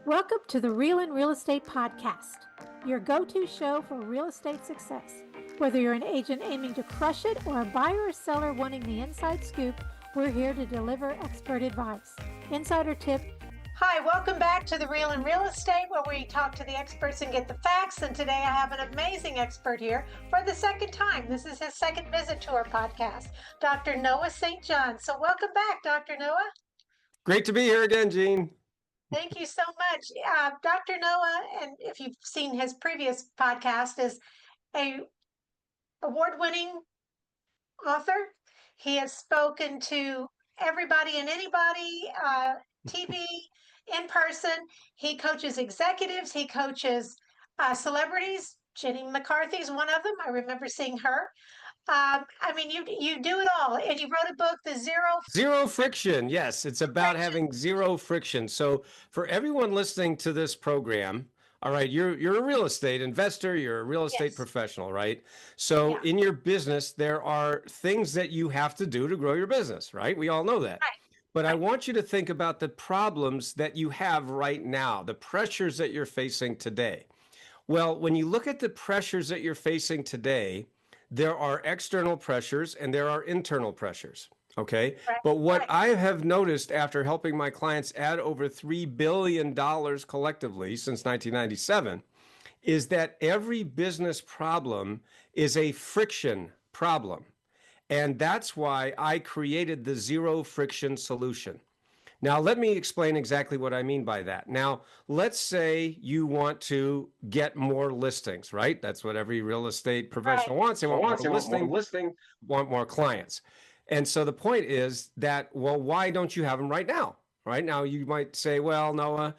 Welcome to the Real in Real Estate Podcast, your go-to show for real estate success. Whether you're an agent aiming to crush it or a buyer or seller wanting the inside scoop, we're here to deliver expert advice. Insider tip. Hi, welcome back to the Real in Real Estate, where we talk to the experts and get the facts. And today I have an amazing expert here for the second time. This is his second visit to our podcast, Dr. Noah St. John. So welcome back, Dr. Noah. Great to be here again, Jean. Thank you so much. Dr. Noah, and if you've seen his previous podcast, is a award-winning author. He has spoken to everybody and anybody, TV, in person. He coaches executives. He coaches celebrities. Jenny McCarthy's one of them. I remember seeing her. You do it all. And you wrote a book, The Zero Friction. Yes, it's about having zero friction. So for everyone listening to this program, all right, you're a real estate investor, you're a real estate professional, right? So in your business, there are things that you have to do to grow your business, right? We all know that. Right. But I want you to think about the problems that you have right now, the pressures that you're facing today. Well, when you look at the pressures that you're facing today, there are external pressures and there are internal pressures, okay? Right. But what I have noticed after helping my clients add over $3 billion collectively since 1997 is that every business problem is a friction problem. And that's why I created the zero friction solution. Now, let me explain exactly what I mean by that. Now, let's say you want to get more listings, right? That's what every real estate professional wants. They want more listing, want more clients. And so the point is that, well, why don't you have them right now? Right now, you might say, well, Noah,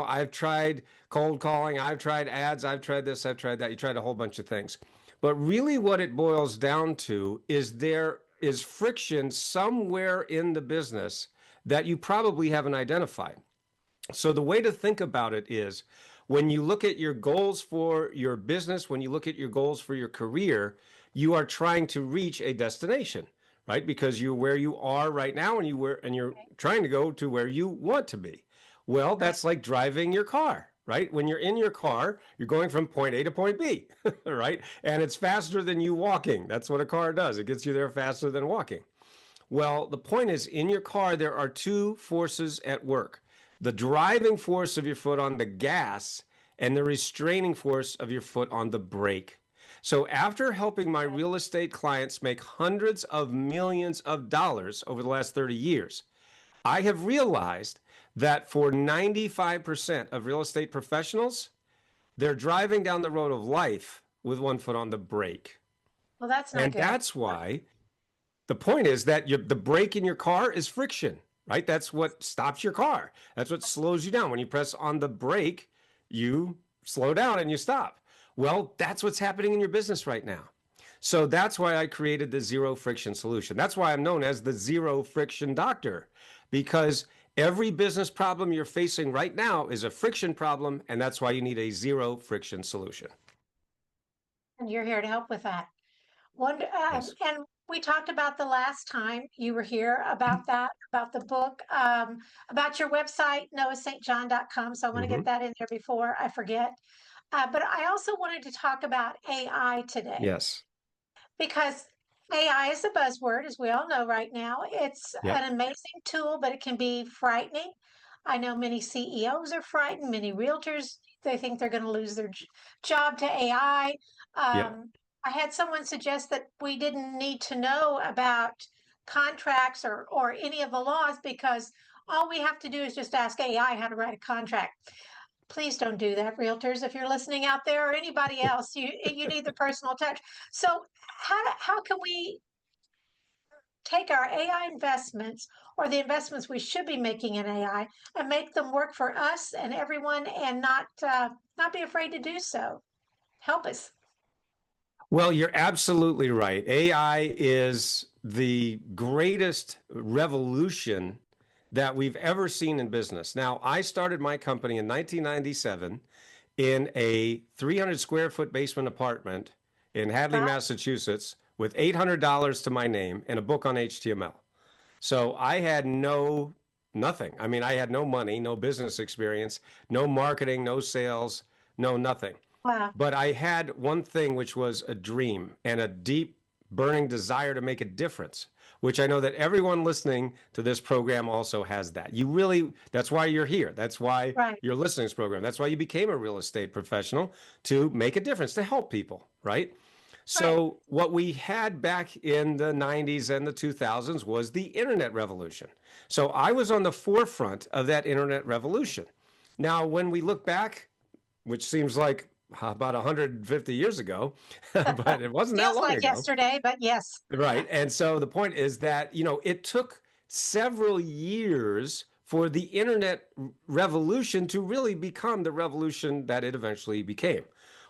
I've tried cold calling, I've tried ads, I've tried this, I've tried that. You tried a whole bunch of things. But really what it boils down to is there is friction somewhere in the business that you probably haven't identified. So the way to think about it is when you look at your goals for your business, when you look at your goals for your career, you are trying to reach a destination, right? Because you're where you are right now and you're trying to go to where you want to be. Well, that's like driving your car, right? When you're in your car, you're going from point A to point B, right? And it's faster than you walking. That's what a car does. It gets you there faster than walking. Well, the point is, in your car, there are two forces at work. The driving force of your foot on the gas and the restraining force of your foot on the brake. So after helping my real estate clients make hundreds of millions of dollars over the last 30 years, I have realized that for 95% of real estate professionals, they're driving down the road of life with one foot on the brake. Well, that's not good. And that's why the point is that the brake in your car is friction, right? That's what stops your car. That's what slows you down. When you press on the brake, you slow down and you stop. Well, that's what's happening in your business right now. So that's why I created the zero friction solution. That's why I'm known as the zero friction doctor, because every business problem you're facing right now is a friction problem, and that's why you need a zero friction solution. And you're here to help with that. Yes. And we talked about the last time you were here about that, about the book, about your website, noahstjohn.com. So I want to get that in there before I forget. But I also wanted to talk about AI today. Yes. Because AI is a buzzword, as we all know right now. It's an amazing tool, but it can be frightening. I know many CEOs are frightened, many realtors, they think they're going to lose their job to AI. I had someone suggest that we didn't need to know about contracts or any of the laws because all we have to do is just ask AI how to write a contract. Please don't do that, realtors. If you're listening out there or anybody else, you need the personal touch. So how can we take our AI investments or the investments we should be making in AI and make them work for us and everyone and not be afraid to do so? Help us. Well, you're absolutely right. AI is the greatest revolution that we've ever seen in business. Now, I started my company in 1997 in a 300 square foot basement apartment in Hadley, Massachusetts, with $800 to my name and a book on HTML. So I had no nothing. I mean, I had no money, no business experience, no marketing, no sales, no nothing. Wow. But I had one thing, which was a dream and a deep, burning desire to make a difference, which I know that everyone listening to this program also has that. You really, that's why you're here. That's why Right. you're listening to this program. That's why you became a real estate professional, to make a difference, to help people, right? Right. So, what we had back in the 90s and the 2000s was the internet revolution. So, I was on the forefront of that internet revolution. Now, when we look back, which seems like about 150 years ago, but it wasn't that Feels long like ago. yesterday, but yes. Right. And so the point is that, it took several years for the internet revolution to really become the revolution that it eventually became.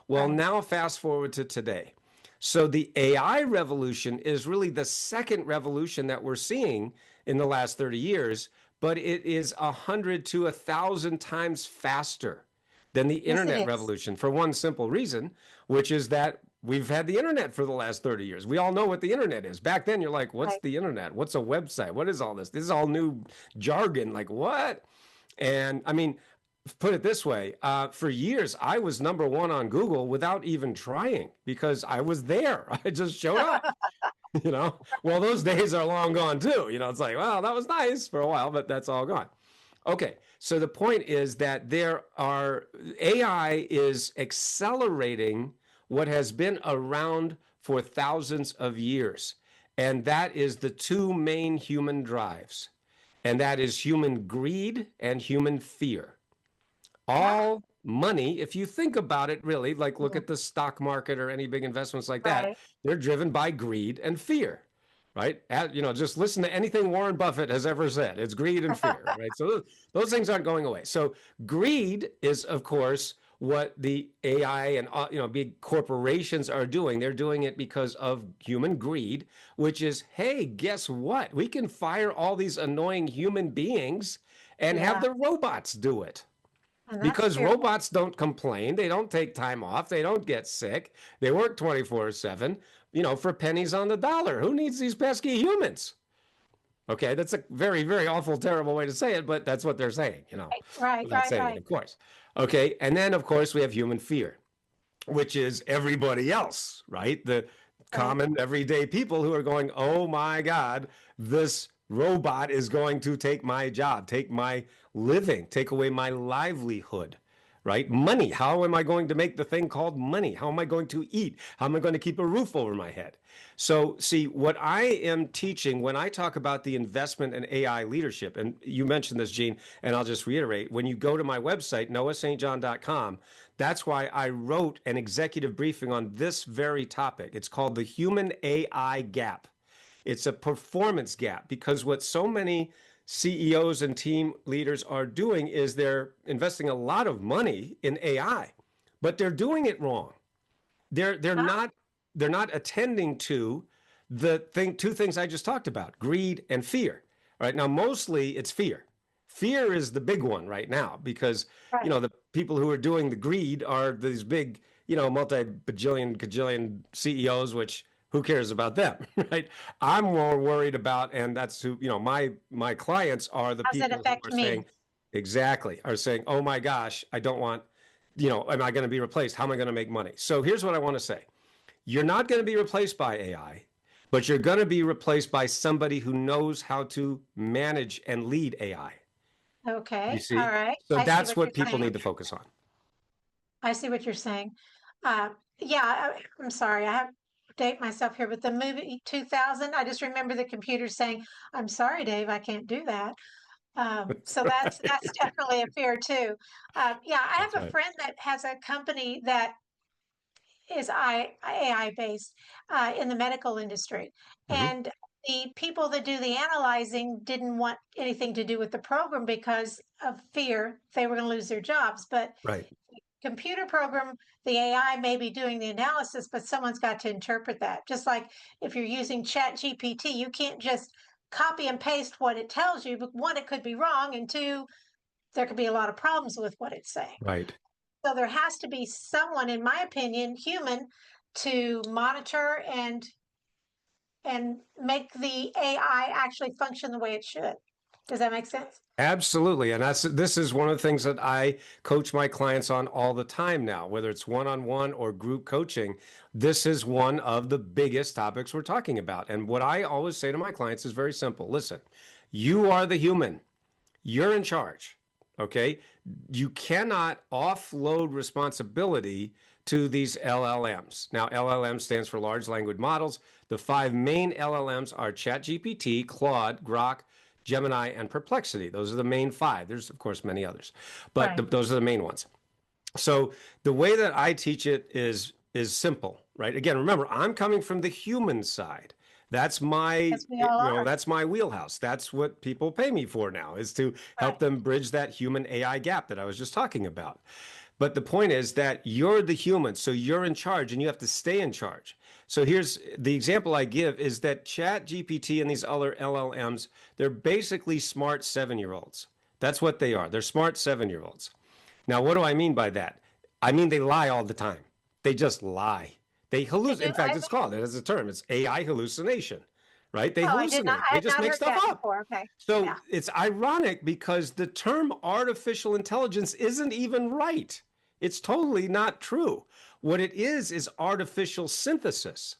Well, Right. now fast forward to today. So the AI revolution is really the second revolution that we're seeing in the last 30 years, but it is 100 to 1,000 times faster than the Yes, it internet is. revolution, for one simple reason, which is that we've had the internet for the last 30 years. We all know what the internet is. Back then, you're like, what's Right. the internet? What's a website? What is all this? This is all new jargon. Like, what? And I mean, put it this way, for years, I was number one on Google without even trying, because I was there. I just showed up. Well, those days are long gone too. It's like, well, that was nice for a while, but that's all gone. Okay, so the point is that AI is accelerating what has been around for thousands of years. And that is the two main human drives. And that is human greed and human fear. Yeah. All money, if you think about it, really, like look Mhm. at the stock market or any big investments like that, Right. they're driven by greed and fear, right? Just listen to anything Warren Buffett has ever said. It's greed and fear, right? So those things aren't going away. So greed is, of course, what the AI and big corporations are doing. They're doing it because of human greed, which is, hey, guess what? We can fire all these annoying human beings and have Yeah. the robots do it. And that's Because fearful. robots don't complain, they don't take time off, they don't get sick, they work 24/7, for pennies on the dollar. Who needs these pesky humans? Okay, that's a very, very awful, terrible way to say it, but that's what they're saying, Right. without Right. saying it, Right. of course. Okay, and then, of course, we have human fear, which is everybody else, right? The Right. common everyday people who are going, oh my God, this robot is going to take my job, take my living, take away my livelihood, right? Money. How am I going to make the thing called money? How am I going to eat? How am I going to keep a roof over my head? So, see, what I am teaching when I talk about the investment in AI leadership, and you mentioned this, Gene, and I'll just reiterate, when you go to my website, noahstjohn.com, that's why I wrote an executive briefing on this very topic. It's called the Human AI Gap. It's a performance gap, because what so many CEOs and team leaders are doing is they're investing a lot of money in AI, but they're doing it wrong. They're Ah, not they're not attending to two things I just talked about, greed and fear. Right now, mostly it's fear. Fear is the big one right now, because right. the people who are doing the greed are these big, multi-bajillion, cajillion CEOs, which who cares about them, right? I'm more worried about, and that's who, my clients are the How's it people who affect are me? saying, exactly, are saying, oh my gosh, I don't want, am I going to be replaced? How am I going to make money? So here's what I want to say. You're not going to be replaced by AI, but you're going to be replaced by somebody who knows how to manage and lead AI. You Okay. All see? right. So I see that's what you're what people saying. need to focus on. I see what you're saying. Yeah, I'm sorry. I have to date myself here, but the movie 2000, I just remember the computer saying, "I'm sorry, Dave, I can't do that." So that's Right. definitely a fear too. Yeah, I That's have a right. friend that has a company that is AI based in the medical industry, Hmm. and the people that do the analyzing didn't want anything to do with the program because of fear they were going to lose their jobs. But Right. computer program, the AI may be doing the analysis, but someone's got to interpret that. Just like if you're using Chat GPT, you can't just copy and paste what it tells you, but one, it could be wrong, and two, there could be a lot of problems with what it's saying. Right. So there has to be someone, in my opinion, human, to monitor and make the AI actually function the way it should. Does that make sense? Absolutely. And this is one of the things that I coach my clients on all the time now, whether it's one-on-one or group coaching. This is one of the biggest topics we're talking about. And what I always say to my clients is very simple. Listen, you are the human. You're in charge. Okay? You cannot offload responsibility to these LLMs. Now, LLM stands for large language models. The five main LLMs are ChatGPT, Claude, Grok, Gemini, and Perplexity. Those are the main five. There's, of course, many others, but Right. those are the main ones. So the way that I teach it is simple, right? Again, remember, I'm coming from the human side. That's my, Yes, we all are. that's my wheelhouse. That's what people pay me for now, is to Right. help them bridge that human AI gap that I was just talking about. But the point is that you're the human, so you're in charge and you have to stay in charge. So here's the example I give is that Chat GPT and these other LLMs, they're basically smart 7-year-olds. That's what they are. They're smart 7-year-olds. Now, what do I mean by that? I mean, they lie all the time. They just lie. They They hallucinate. do. In fact, it's called, it has a term. It's AI hallucination, right? They Oh, I did not. hallucinate. I They had just not make heard stuff that up. before. Okay. So Yeah. it's ironic because the term artificial intelligence isn't even right. It's totally not true. What it is artificial synthesis.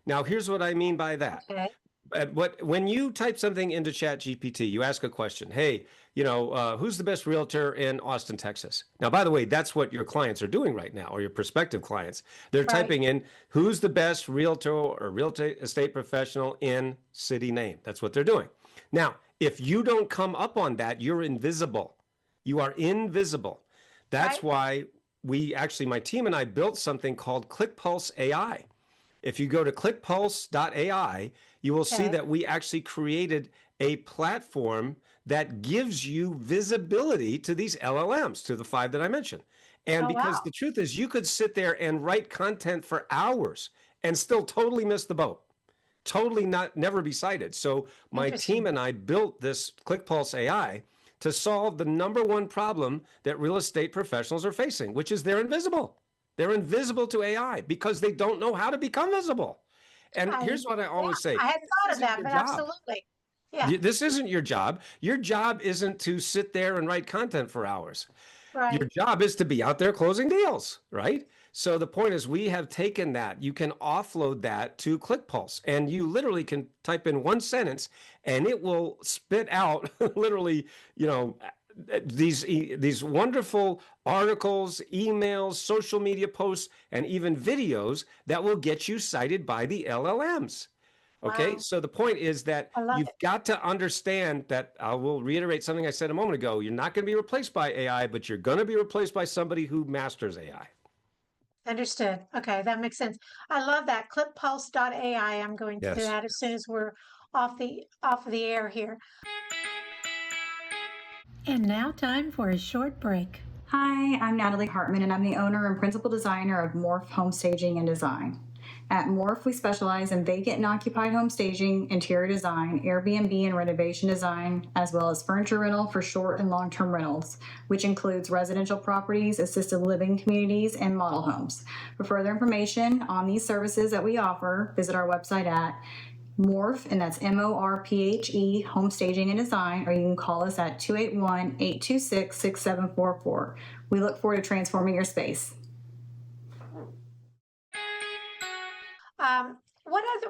Now, here's what I mean by that. Okay. When you type something into Chat GPT, you ask a question. Hey, who's the best realtor in Austin, Texas? Now, by the way, that's what your clients are doing right now, or your prospective clients. They're Right. typing in who's the best realtor or real estate professional in city name. That's what they're doing. Now, if you don't come up on that, you're invisible. You are invisible. Right. That's why my team and I built something called ClickPulse AI. If you go to clickpulse.ai, you will see Okay. that we actually created a platform that gives you visibility to these LLMs, to the five that I mentioned. And Oh, because wow. the truth is, you could sit there and write content for hours and still totally miss the boat, totally never be cited. So my team Interesting. and I built this ClickPulse AI to solve the number one problem that real estate professionals are facing, which is they're invisible. They're invisible to AI because they don't know how to become visible. And I here's what I Yeah. always say, I hadn't this thought of isn't that, your but job. absolutely. Yeah. This isn't your job. Your job isn't to sit there and write content for hours. Your Right. job is to be out there closing deals, right? So the point is, we have taken that. You can offload that to ClickPulse, and you literally can type in one sentence, and it will spit out literally, you know, these wonderful articles, emails, social media posts, and even videos that will get you cited by the LLMs. Okay, Wow. so the point is that I love you've it. got to understand that I will reiterate something I said a moment ago. You're not going to be replaced by AI, but you're going to be replaced by somebody who masters AI. Understood. Okay, that makes sense. I love that. ClipPulse.ai. I'm going to do Yes. that as soon as we're off of the air here. And now time for a short break. Hi, I'm Natalie Hartman, and I'm the owner and principal designer of Morph Home Staging and Design. At Morph, we specialize in vacant and occupied home staging, interior design, Airbnb and renovation design, as well as furniture rental for short and long-term rentals, which includes residential properties, assisted living communities, and model homes. For further information on these services that we offer, visit our website at Morph, and that's MORPHE, Home Staging and Design, or you can call us at 281-826-6744. We look forward to transforming your space.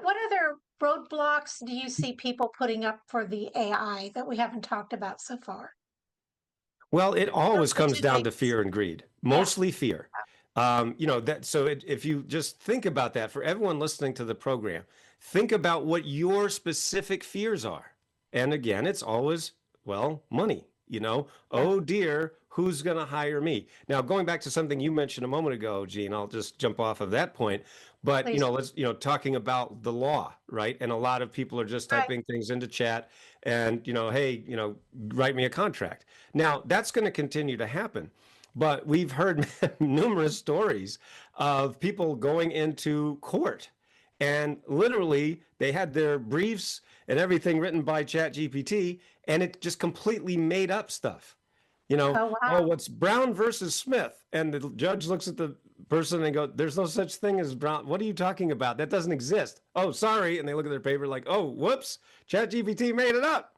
What other roadblocks do you see people putting up for the AI that we haven't talked about so far? Well, it always The comes two down to things. fear and greed, Yeah. mostly fear. If you just think about that for everyone listening to the program, think about what your specific fears are. And again, it's always, well, money, Yeah. oh dear, who's going to hire me? Now, going back to something you mentioned a moment ago, Gene, I'll just jump off of that point. But, Please. talking about the law, right? And a lot of people are just Right. typing things into chat and, hey, write me a contract. Now, that's going to continue to happen. But we've heard numerous stories of people going into court and literally they had their briefs and everything written by ChatGPT and it just completely made up stuff. Oh, Oh, wow. what's Brown versus Smith? And the judge looks at the person and goes, there's no such thing as Brown. What are you talking about? That doesn't exist. Oh, sorry. And they look at their paper like, oh, whoops, ChatGPT made it up.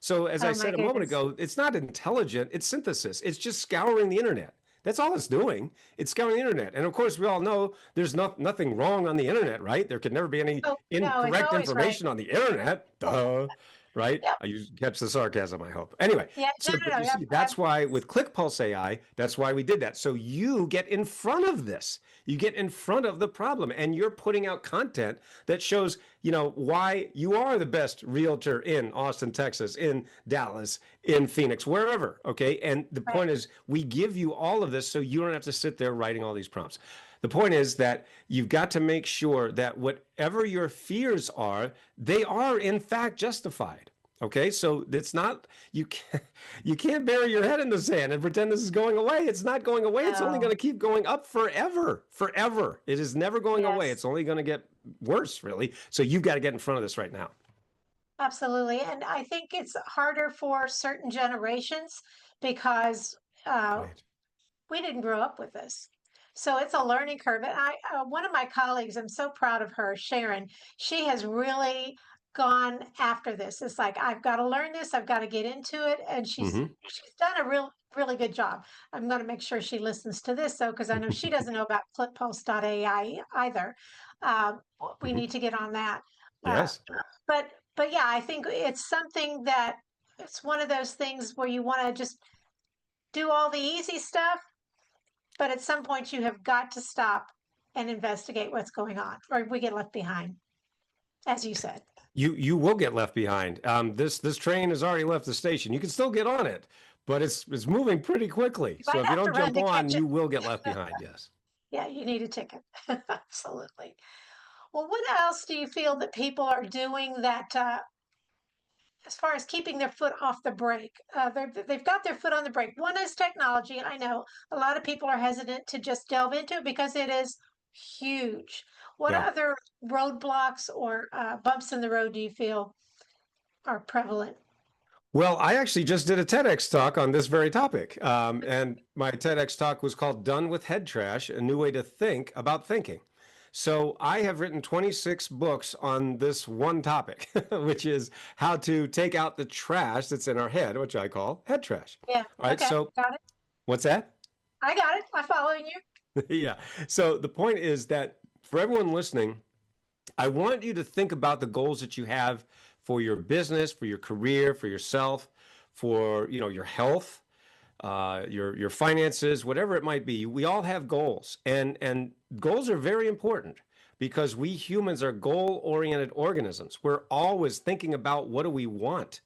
So as I Oh my said a moment goodness. ago, it's not intelligent, it's synthesis. It's just scouring the internet. That's all it's doing. It's scouring the internet. And of course, we all know there's nothing wrong on the internet, right? There could never be any Oh no, it's incorrect always right. information on the internet. Duh. Right? Yep. You catch the sarcasm, I hope. Anyway, Yeah. No, so no, but no. you Yep, see, that's why with ClickPulse AI, that's why we did that. So you get in front of this. You get in front of the problem, and you're putting out content that shows, why you are the best realtor in Austin, Texas, in Dallas, in Phoenix, wherever. Okay. And the right. point is, we give you all of this so you don't have to sit there writing all these prompts. The point is that you've got to make sure that whatever your fears are, they are in fact justified. Okay, so it's not you can't bury your head in the sand and pretend this is going away. It's not going away. It's only No. going to keep going up forever, forever. It is never going away. Yes. It's only going to get worse, really. So you've got to get in front of this right now. Absolutely. And I think it's harder for certain generations because Right. we didn't grow up with this. So it's a learning curve. And one of my colleagues, I'm so proud of her, Sharon, she has really gone after this. It's like, I've got to learn this. I've got to get into it. And she's Mm-hmm. done a really good job. I'm going to make sure she listens to this though, because I know she doesn't know about ClipPost.ai either. We Mm-hmm. need to get on that. Uh, Yes. but yeah, I think it's something that it's one of those things where you want to just do all the easy stuff, but at some point you have got to stop and investigate what's going on, or we get left behind, as you said. You will get left behind. This train has already left the station. You can still get on it, but it's moving pretty quickly. You So might if you have to don't run jump to on, catch it. you will get left behind. Yes. Yeah, you need a ticket. Absolutely. Well, what else do you feel that people are doing that, as far as keeping their foot off the brake? They've got their foot on the brake. One is technology, and I know a lot of people are hesitant to just delve into it because it is huge. What Yeah. other roadblocks or bumps in the road do you feel are prevalent? Well, I actually just did a TEDx talk on this very topic. And my TEDx talk was called Done with Head Trash, a New Way to Think About Thinking. So I have written 26 books on this one topic, which is how to take out the trash that's in our head, which I call head trash. Yeah. All right. Okay. So Got it. what's that? I got it. I'm following you. Yeah. So the point is that for everyone listening, I want you to think about the goals that you have for your business, for your career, for yourself, for your health, your finances, whatever it might be. We all have goals, and goals are very important because we humans are goal-oriented organisms. We're always thinking about what do we want,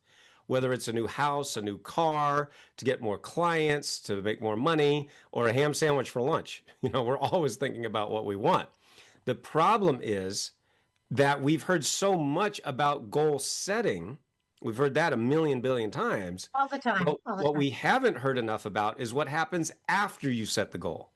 whether it's a new house, a new car, to get more clients, to make more money, or a ham sandwich for lunch. We're always thinking about what we want. The problem is that we've heard so much about goal setting. We've heard that a million billion times. All the time. But All the what time. we haven't heard enough about is what happens after you set the goal.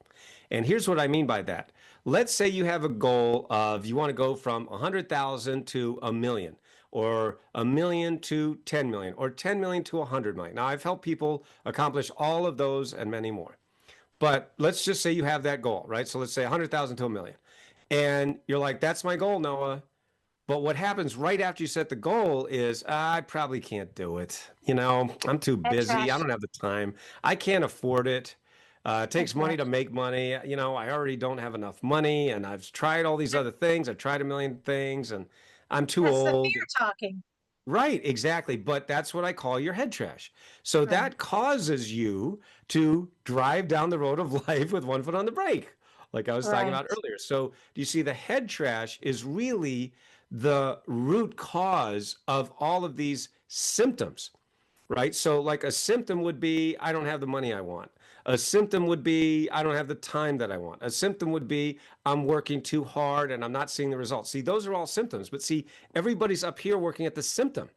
And here's what I mean by that. Let's say you have a goal of you want to go from 100,000 to a million, or a million to 10 million, or 10 million to 100 million. Now, I've helped people accomplish all of those and many more. But let's just say you have that goal, right? So let's say 100,000 to a million. And you're like, that's my goal, Noah. But what happens right after you set the goal is, I probably can't do it. I'm too Head busy. I trash. don't have the time. I can't afford it. It Head takes money to trash. make money. I already don't have enough money, and I've tried all these other things. I've tried a million things, and I'm too That's the old. fear talking. Right, exactly. But that's what I call your head trash. So Right. that causes you to drive down the road of life with one foot on the brake, like I was talking Right. about earlier. So do you see the head trash is really the root cause of all of these symptoms, right? So like a symptom would be, I don't have the money I want. A symptom would be, I don't have the time that I want. A symptom would be, I'm working too hard and I'm not seeing the results. See, those are all symptoms. But see, everybody's up here working at the symptom.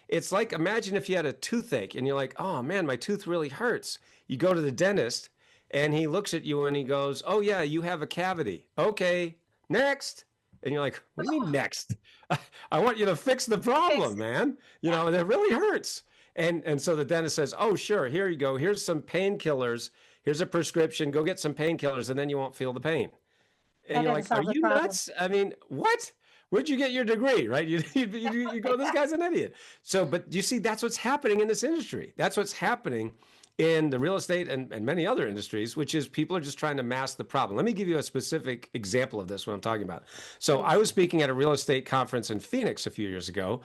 It's like, imagine if you had a toothache and you're like, oh man, my tooth really hurts. You go to the dentist and he looks at you and he goes, oh yeah, you have a cavity. Okay, next. And you're like, what do you mean next? I want you to fix the Fix problem, it. man. Yeah. That really hurts. And so the dentist says, oh, sure, here you go. Here's some painkillers. Here's a prescription. Go get some painkillers and then you won't feel the pain. And That you're doesn't like, are solve the you problem. nuts? I mean, what? where'd you get your degree, right? You go, this guy's an idiot. So, but you see, that's what's happening in this industry. That's what's happening in the real estate and many other industries, which is people are just trying to mask the problem. Let me give you a specific example of this, what I'm talking about. So I was speaking at a real estate conference in Phoenix a few years ago,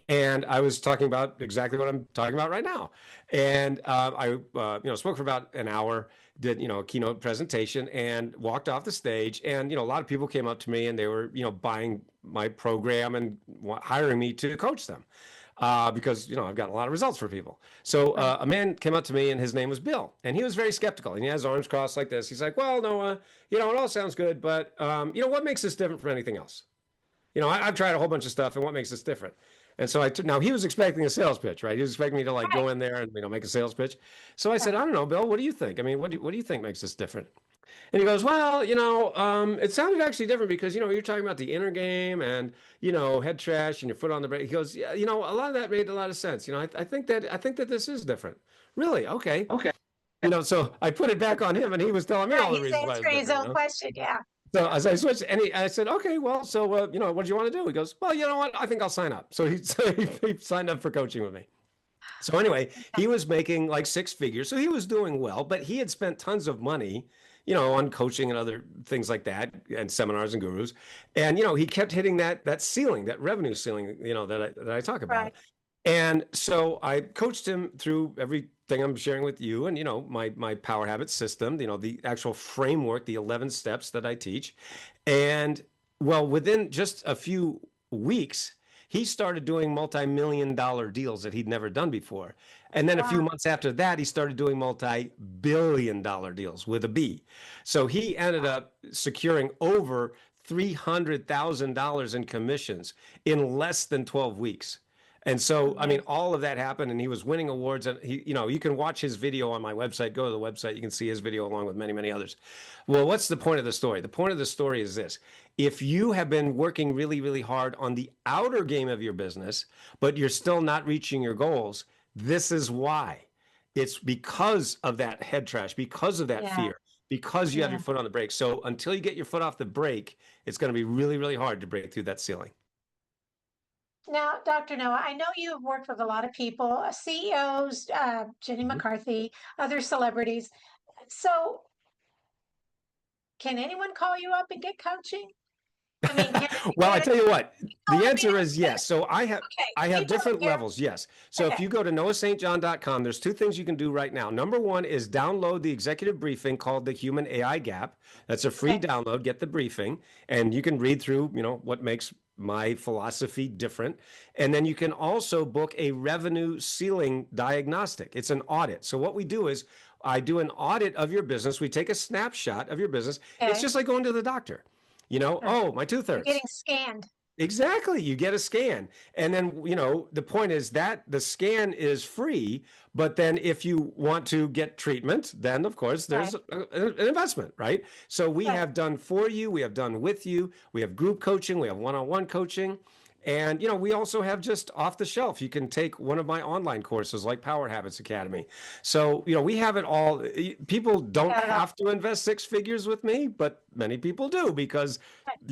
and I was talking about exactly what I'm talking about right now. And I spoke for about an hour, did, a keynote presentation, and walked off the stage. And, a lot of people came up to me and they were, buying my program and hiring me to coach them. Because I've gotten a lot of results for people. So a man came up to me and his name was Bill, and he was very skeptical. And he has arms crossed like this. He's like, "Well, Noah, it all sounds good, but what makes this different from anything else? I've tried a whole bunch of stuff, and what makes this different?" And so now he was expecting a sales pitch, right? He was expecting me to like go in there and make a sales pitch. So I said, "I don't know, Bill. What do you think? I mean, what do you think makes this different?" And he goes, "Well, it sounded actually different because, you're talking about the inner game and, head trash and your foot on the brake." He goes, "Yeah, a lot of that made a lot of sense. I think that this is different." Really? Okay. Okay. So I put it back on him and he was telling me all the he's reasons why it's answering his own different. question. Yeah. So as I switched, and I said, "Okay, well, so, what do you want to do?" He goes, "Well, you know what? I think I'll sign up." So he signed up for coaching with me. So anyway, he was making like 6 figures. So he was doing well, but he had spent tons of money, on coaching and other things like that, and seminars and gurus. And, he kept hitting that ceiling, that revenue ceiling, that I talk about. Right. And so I coached him through everything I'm sharing with you and, my Power Habits system, the actual framework, the 11 steps that I teach. And well, within just a few weeks, he started doing multi-million-dollar deals that he'd never done before. And then a few months after that, he started doing multi-billion-dollar deals with a B. So he ended up securing over $300,000 in commissions in less than 12 weeks. And so, I mean, all of that happened, and he was winning awards. And you can watch his video on my website. Go to the website. You can see his video along with many, many others. Well, what's the point of the story? The point of the story is this. If you have been working really, really hard on the outer game of your business, but you're still not reaching your goals, this is why. It's because of that head trash, because of that fear, because you have your foot on the brake. So until you get your foot off the brake, it's going to be really, really hard to break through that ceiling. Now, Dr. Noah, I know you have worked with a lot of people, CEOs, Jenny McCarthy, other celebrities. So can anyone call you up and get coaching? I mean, well, I tell you what, the answer is yes. So I have different levels. Yes. So if you go to noahstjohn.com, there's 2 things you can do right now. Number 1 is download the executive briefing called the Human AI Gap. That's a free download. Get the briefing, and you can read through, what makes my philosophy different. And then you can also book a revenue ceiling diagnostic. It's an audit. So what we do is I do an audit of your business. We take a snapshot of your business. It's just like going to the doctor. Oh, my tooth hurts. You're getting scanned. Exactly. You get a scan. And then, the point is that the scan is free. But then if you want to get treatment, then of course there's an investment, right? So we have done for you, we have done with you, we have group coaching, we have one-on-one coaching. And, we also have just off the shelf, you can take one of my online courses like Power Habits Academy. So, we have it all. People don't have to invest 6 figures with me, but many people do because,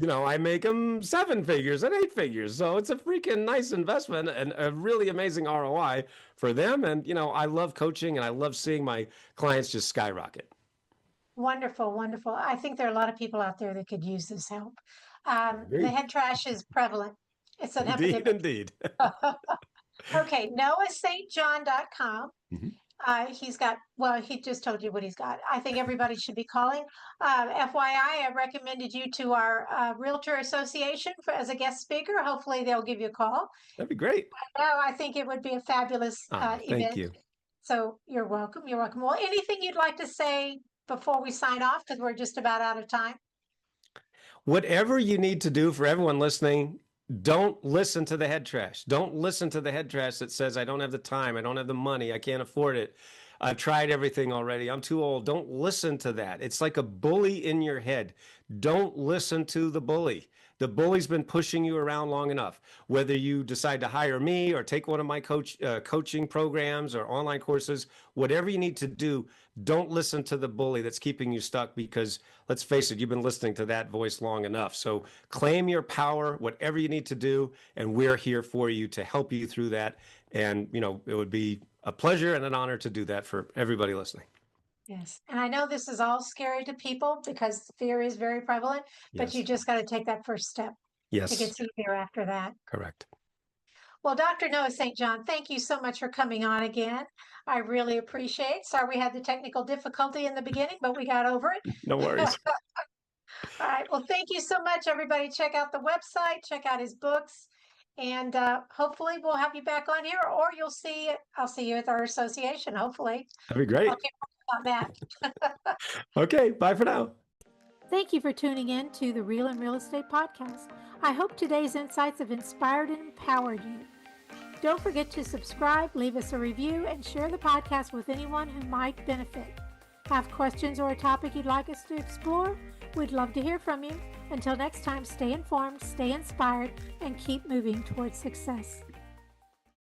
I make them 7 figures and 8 figures. So it's a freaking nice investment and a really amazing ROI for them. And, I love coaching and I love seeing my clients just skyrocket. Wonderful, wonderful. I think there are a lot of people out there that could use this help. The head trash is prevalent. It's an epidemic. Indeed. Okay, noahstjohn.com. He's got, he just told you what he's got. I think everybody should be calling. FYI, I recommended you to our Realtor Association as a guest speaker. Hopefully they'll give you a call. That'd be great. I think it would be a fabulous event. Thank you. So you're welcome. You're welcome. Well, anything you'd like to say before we sign off, because we're just about out of time? Whatever you need to do for everyone listening, don't listen to the head trash. Don't listen to the head trash that says, I don't have the time, I don't have the money, I can't afford it. I've tried everything already, I'm too old. Don't listen to that. It's like a bully in your head. Don't listen to the bully. The bully's been pushing you around long enough. Whether you decide to hire me or take one of my coaching programs or online courses, whatever you need to do, Don't listen to the bully that's keeping you stuck, because let's face it, you've been listening to that voice long enough. So claim your power, whatever you need to do, and we're here for you to help you through that. And, it would be a pleasure and an honor to do that for everybody listening. Yes. And I know this is all scary to people because fear is very prevalent, but Yes. you just got to take that first step. Yes. It gets easier after that. Correct. Well, Dr. Noah St. John, thank you so much for coming on again. I really appreciate. Sorry we had the technical difficulty in the beginning, but we got over it. No worries. All right. Well, thank you so much, everybody. Check out the website, check out his books, and hopefully we'll have you back on here, or I'll see you at our association, hopefully. That'd be great. I'll keep working on that. Okay. Bye for now. Thank you for tuning in to the Real and Real Estate Podcast. I hope today's insights have inspired and empowered you. Don't forget to subscribe, leave us a review, and share the podcast with anyone who might benefit. Have questions or a topic you'd like us to explore? We'd love to hear from you. Until next time, stay informed, stay inspired, and keep moving towards success.